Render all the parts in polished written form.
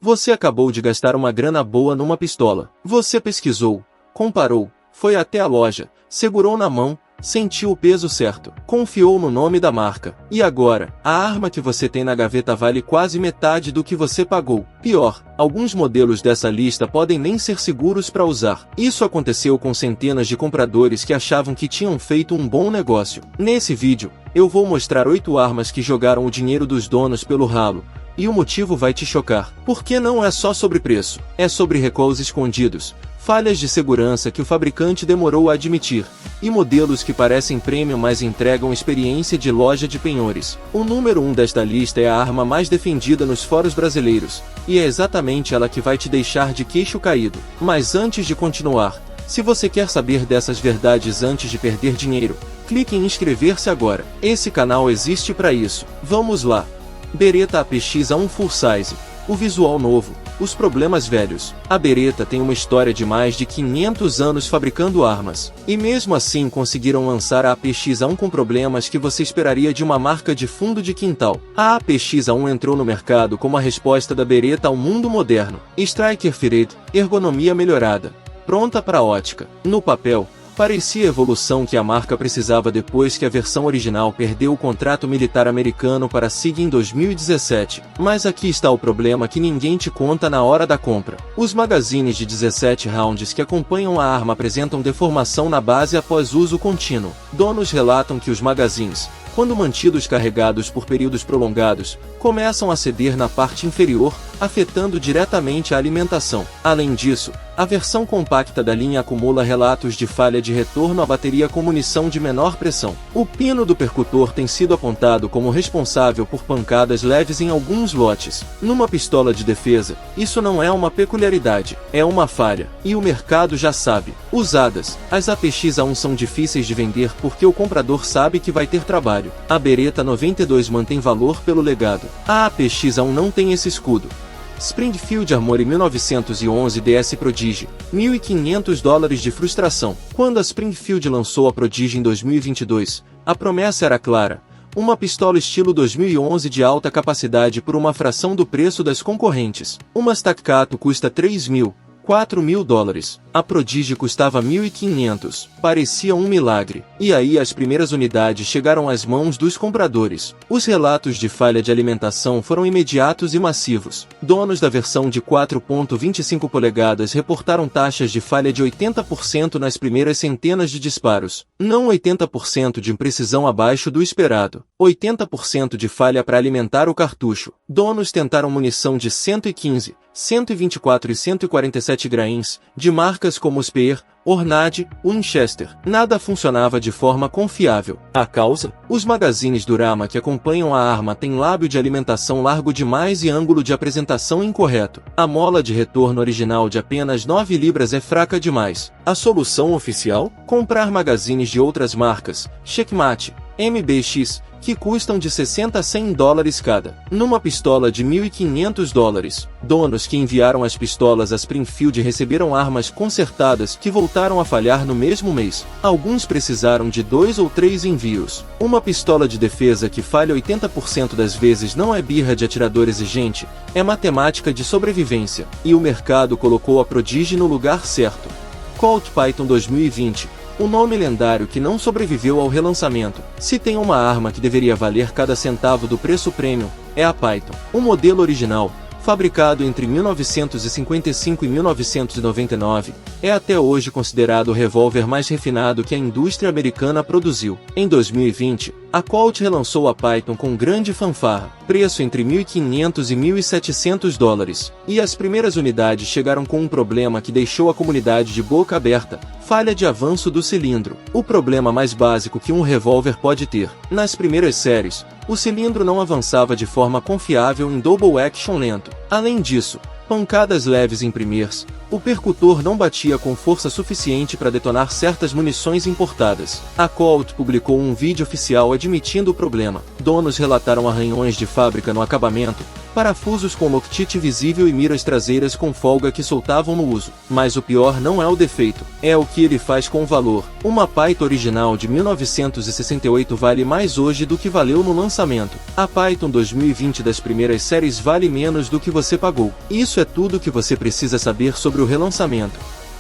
Você acabou de gastar uma grana boa numa pistola. Você pesquisou, comparou, foi até a loja, segurou na mão, sentiu o peso certo, confiou no nome da marca. E agora, a arma que você tem na gaveta vale quase metade do que você pagou. Pior, alguns modelos dessa lista podem nem ser seguros para usar. Isso aconteceu com centenas de compradores que achavam que tinham feito um bom negócio. Nesse vídeo, eu vou mostrar 8 armas que jogaram o dinheiro dos donos pelo ralo. E o motivo vai te chocar. Porque não é só sobre preço, é sobre recalls escondidos, falhas de segurança que o fabricante demorou a admitir, e modelos que parecem premium mas entregam experiência de loja de penhores. O número 1 desta lista é a arma mais defendida nos fóruns brasileiros, e é exatamente ela que vai te deixar de queixo caído. Mas antes de continuar, se você quer saber dessas verdades antes de perder dinheiro, clique em inscrever-se agora. Esse canal existe para isso. Vamos lá! Beretta APX-A1 Full Size. O visual novo, os problemas velhos. A Beretta tem uma história de mais de 500 anos fabricando armas. E mesmo assim conseguiram lançar a APX-A1 com problemas que você esperaria de uma marca de fundo de quintal. A APX-A1 entrou no mercado como a resposta da Beretta ao mundo moderno. Striker Fired, ergonomia melhorada, pronta para ótica. No papel, parecia a evolução que a marca precisava depois que a versão original perdeu o contrato militar americano para a SIG em 2017. Mas aqui está o problema que ninguém te conta na hora da compra. Os magazines de 17 rounds que acompanham a arma apresentam deformação na base após uso contínuo. Donos relatam que os magazines, quando mantidos carregados por períodos prolongados, começam a ceder na parte inferior, afetando diretamente a alimentação. Além disso, a versão compacta da linha acumula relatos de falha de retorno à bateria com munição de menor pressão. O pino do percutor tem sido apontado como responsável por pancadas leves em alguns lotes. Numa pistola de defesa, isso não é uma peculiaridade, é uma falha. E o mercado já sabe. Usadas, as APX-A1 são difíceis de vender porque o comprador sabe que vai ter trabalho. A Beretta 92 mantém valor pelo legado. A APX-A1 não tem esse escudo. Springfield Armory 1911 DS Prodigy, $1.500 de frustração. Quando a Springfield lançou a Prodigy em 2022, a promessa era clara: uma pistola estilo 2011 de alta capacidade por uma fração do preço das concorrentes. Uma Staccato custa $4.000. A Prodigy custava $1.500. Parecia um milagre. E aí as primeiras unidades chegaram às mãos dos compradores. Os relatos de falha de alimentação foram imediatos e massivos. Donos da versão de 4.25 polegadas reportaram taxas de falha de 80% nas primeiras centenas de disparos. Não 80% de imprecisão abaixo do esperado. 80% de falha para alimentar o cartucho. Donos tentaram munição de 115, 124 e 147 grains, de marcas como Speer, Ornad, Winchester. Nada funcionava de forma confiável. A causa? Os magazines Durama que acompanham a arma têm lábio de alimentação largo demais e ângulo de apresentação incorreto. A mola de retorno original de apenas 9 libras é fraca demais. A solução oficial? Comprar magazines de outras marcas, Checkmate, MBX, que custam de $60 a $100 cada. Numa pistola de $1.500, donos que enviaram as pistolas a Springfield receberam armas consertadas que voltaram a falhar no mesmo mês. Alguns precisaram de 2 ou 3 envios. Uma pistola de defesa que falha 80% das vezes não é birra de atirador exigente, é matemática de sobrevivência. E o mercado colocou a Prodigy no lugar certo. Colt Python 2020. O nome lendário que não sobreviveu ao relançamento. Se tem uma arma que deveria valer cada centavo do preço premium, é a Python. O modelo original, fabricado entre 1955 e 1999, é até hoje considerado o revólver mais refinado que a indústria americana produziu. Em 2020, a Colt relançou a Python com grande fanfarra, preço entre $1.500 e $1.700, e as primeiras unidades chegaram com um problema que deixou a comunidade de boca aberta: falha de avanço do cilindro. O problema mais básico que um revólver pode ter. Nas primeiras séries, o cilindro não avançava de forma confiável em double action lento. Além disso, pancadas leves em primeirs, o percutor não batia com força suficiente para detonar certas munições importadas. A Colt publicou um vídeo oficial admitindo o problema. Donos relataram arranhões de fábrica no acabamento, parafusos com loctite visível e miras traseiras com folga que soltavam no uso. Mas o pior não é o defeito, é o que ele faz com o valor. Uma Python original de 1968 vale mais hoje do que valeu no lançamento. A Python 2020 das primeiras séries vale menos do que você pagou. Isso é tudo que você precisa saber sobre o relançamento.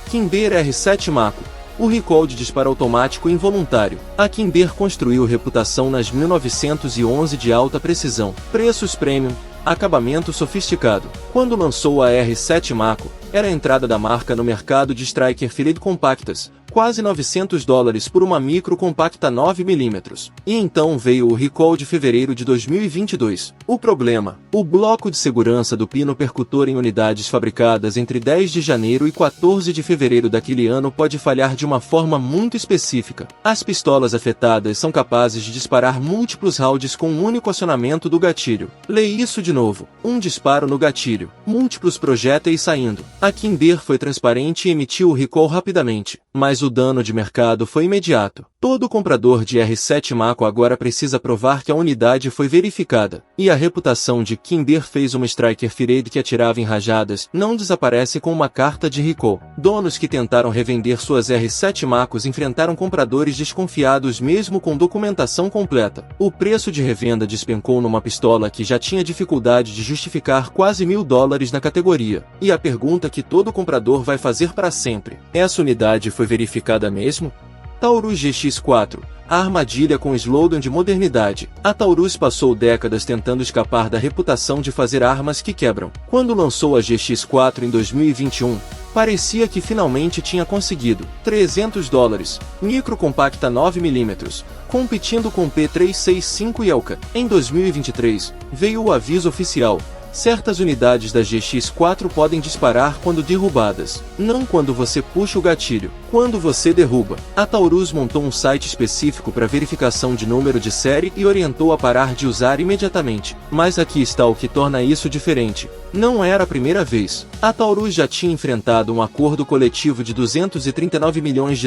Kimber R7 Mako. O recall de disparo automático involuntário. A Kimber construiu reputação nas 1911 de alta precisão, preços premium, acabamento sofisticado. Quando lançou a R7 Mako, era a entrada da marca no mercado de striker filet compactas, quase $900 por uma micro compacta 9mm. E então veio o recall de fevereiro de 2022. O problema: o bloco de segurança do pino percutor em unidades fabricadas entre 10 de janeiro e 14 de fevereiro daquele ano pode falhar de uma forma muito específica. As pistolas afetadas são capazes de disparar múltiplos rounds com um único acionamento do gatilho. Leia isso de novo: um disparo no gatilho, múltiplos projéteis saindo. A Kimber foi transparente e emitiu o recall rapidamente, mas o dano de mercado foi imediato. Todo comprador de R7 Mako agora precisa provar que a unidade foi verificada. E a reputação de Kimber fez uma striker firet que atirava em rajadas não desaparece com uma carta de recall. Donos que tentaram revender suas R7 Makos enfrentaram compradores desconfiados mesmo com documentação completa. O preço de revenda despencou numa pistola que já tinha dificuldade de justificar quase $1.000 na categoria. E a pergunta que todo comprador vai fazer para sempre: essa unidade foi verificada mesmo? Taurus GX4, a armadilha com slogan de modernidade. A Taurus passou décadas tentando escapar da reputação de fazer armas que quebram. Quando lançou a GX4 em 2021, parecia que finalmente tinha conseguido. $300, micro compacta 9mm, competindo com P365 e Elka. Em 2023, veio o aviso oficial: certas unidades da GX4 podem disparar quando derrubadas, não quando você puxa o gatilho, quando você derruba. A Taurus montou um site específico para verificação de número de série e orientou a parar de usar imediatamente. Mas aqui está o que torna isso diferente: não era a primeira vez. A Taurus já tinha enfrentado um acordo coletivo de $239 milhões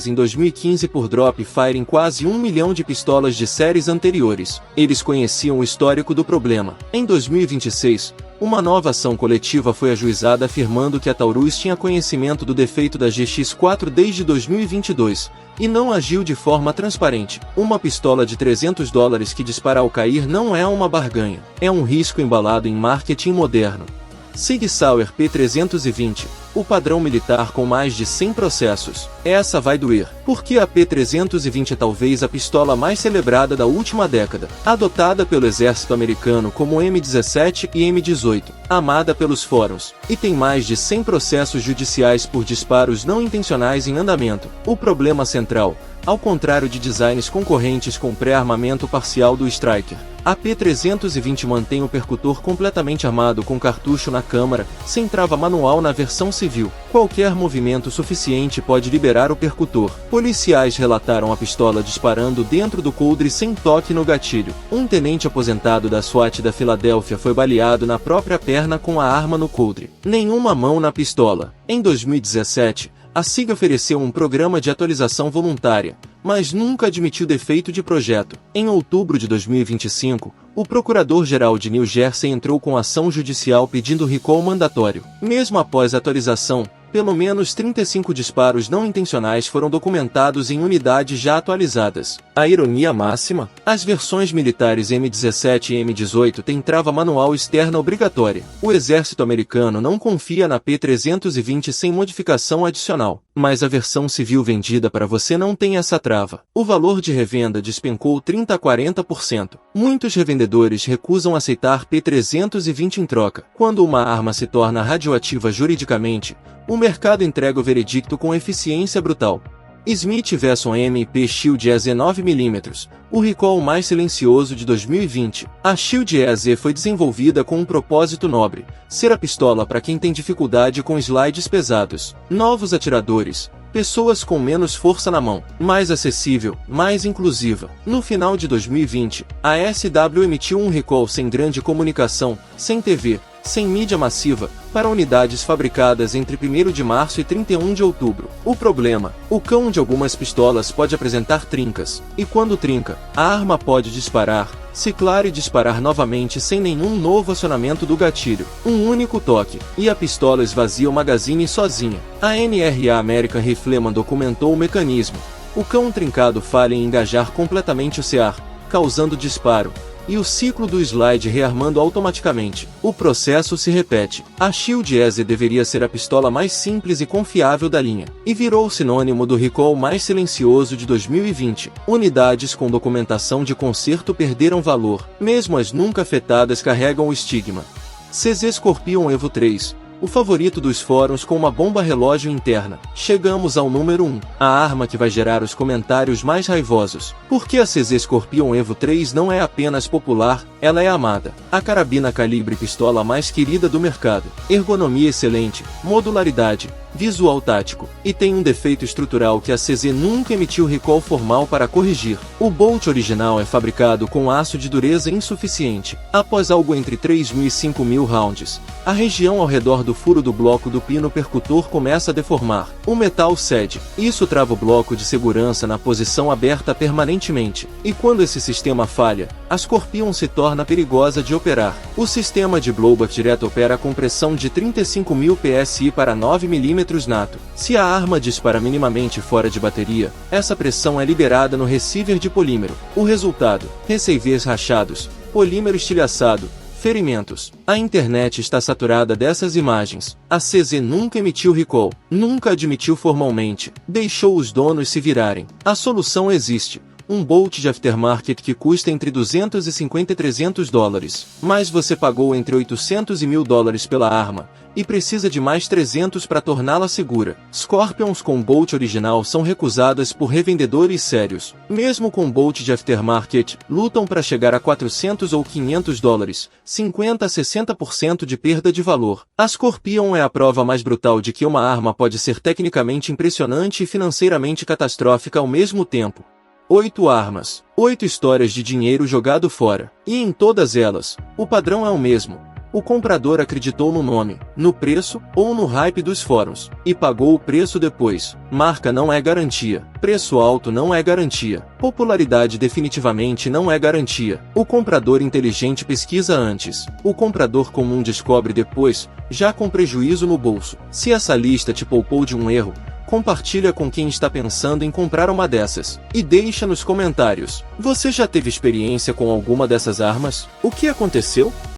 em 2015 por drop fire em quase 1 milhão de pistolas de séries anteriores. Eles conheciam o histórico do problema. Em 2026, uma nova ação coletiva foi ajuizada afirmando que a Taurus tinha conhecimento do defeito da GX4 desde 2022, e não agiu de forma transparente. Uma pistola de $300 que dispara ao cair não é uma barganha, é um risco embalado em marketing moderno. Sig Sauer P320, o padrão militar com mais de 100 processos. Essa vai doer, porque a P320 é talvez a pistola mais celebrada da última década, adotada pelo exército americano como M17 e M18, amada pelos fóruns, e tem mais de 100 processos judiciais por disparos não intencionais em andamento. O problema central, ao contrário de designs concorrentes com pré-armamento parcial do Striker, a P320 mantém o percutor completamente armado com cartucho na câmara, sem trava manual na versão civil. Qualquer movimento suficiente pode liberar o percutor. Policiais relataram a pistola disparando dentro do coldre sem toque no gatilho. Um tenente aposentado da SWAT da Filadélfia foi baleado na própria perna com a arma no coldre. Nenhuma mão na pistola. Em 2017, a SIG ofereceu um programa de atualização voluntária, mas nunca admitiu defeito de projeto. Em outubro de 2025, o Procurador-Geral de New Jersey entrou com ação judicial pedindo recall mandatório. Mesmo após a atualização, pelo menos 35 disparos não intencionais foram documentados em unidades já atualizadas. A ironia máxima? As versões militares M17 e M18 têm trava manual externa obrigatória. O exército americano não confia na P320 sem modificação adicional, mas a versão civil vendida para você não tem essa trava. O valor de revenda despencou 30 a 40%. Muitos revendedores recusam aceitar P320 em troca. Quando uma arma se torna radioativa juridicamente, o mercado entrega o veredicto com eficiência brutal. Smith Wesson MP Shield EZ 9mm, o recall mais silencioso de 2020. A Shield EZ foi desenvolvida com um propósito nobre: ser a pistola para quem tem dificuldade com slides pesados. Novos atiradores, pessoas com menos força na mão, mais acessível, mais inclusiva. No final de 2020, a SW emitiu um recall sem grande comunicação, sem TV, sem mídia massiva, para unidades fabricadas entre 1º de março e 31 de outubro. O problema: o cão de algumas pistolas pode apresentar trincas, e quando trinca, a arma pode disparar, ciclar e disparar novamente sem nenhum novo acionamento do gatilho. Um único toque, e a pistola esvazia o magazine sozinha. A NRA American Rifleman documentou o mecanismo. O cão trincado falha em engajar completamente o CEAR, causando disparo, e o ciclo do slide rearmando automaticamente. O processo se repete. A Shield EZ deveria ser a pistola mais simples e confiável da linha, e virou sinônimo do recall mais silencioso de 2020. Unidades com documentação de conserto perderam valor, mesmo as nunca afetadas carregam o estigma. CZ Scorpion Evo 3, o favorito dos fóruns com uma bomba relógio interna. Chegamos ao número 1, a arma que vai gerar os comentários mais raivosos. Porque a CZ Scorpion Evo 3 não é apenas popular, ela é amada. A carabina calibre pistola mais querida do mercado. Ergonomia excelente, modularidade, visual tático, e tem um defeito estrutural que a CZ nunca emitiu recall formal para corrigir. O bolt original é fabricado com aço de dureza insuficiente. Após algo entre 3.000 e 5.000 rounds, a região ao redor do furo do bloco do pino percutor começa a deformar. O metal cede. Isso trava o bloco de segurança na posição aberta permanentemente. E quando esse sistema falha, a Scorpion se torna perigosa de operar. O sistema de blowback direto opera com pressão de 35.000 psi para 9 mm nato. Se a arma dispara minimamente fora de bateria, essa pressão é liberada no receiver de polímero. O resultado: receivers rachados, polímero estilhaçado, ferimentos. A internet está saturada dessas imagens. A CZ nunca emitiu recall, nunca admitiu formalmente, deixou os donos se virarem. A solução existe. Um bolt de aftermarket que custa entre 250 e 300 dólares, mas você pagou entre 800 e 1.000 dólares pela arma, e precisa de mais 300 para torná-la segura. Scorpions com bolt original são recusadas por revendedores sérios. Mesmo com bolt de aftermarket, lutam para chegar a 400 ou 500 dólares, 50 a 60% de perda de valor. A Scorpion é a prova mais brutal de que uma arma pode ser tecnicamente impressionante e financeiramente catastrófica ao mesmo tempo. 8 armas, 8 histórias de dinheiro jogado fora. E em todas elas, o padrão é o mesmo. O comprador acreditou no nome, no preço ou no hype dos fóruns, e pagou o preço depois. Marca não é garantia. Preço alto não é garantia. Popularidade definitivamente não é garantia. O comprador inteligente pesquisa antes. O comprador comum descobre depois, já com prejuízo no bolso. Se essa lista te poupou de um erro, compartilha com quem está pensando em comprar uma dessas. E deixa nos comentários. Você já teve experiência com alguma dessas armas? O que aconteceu?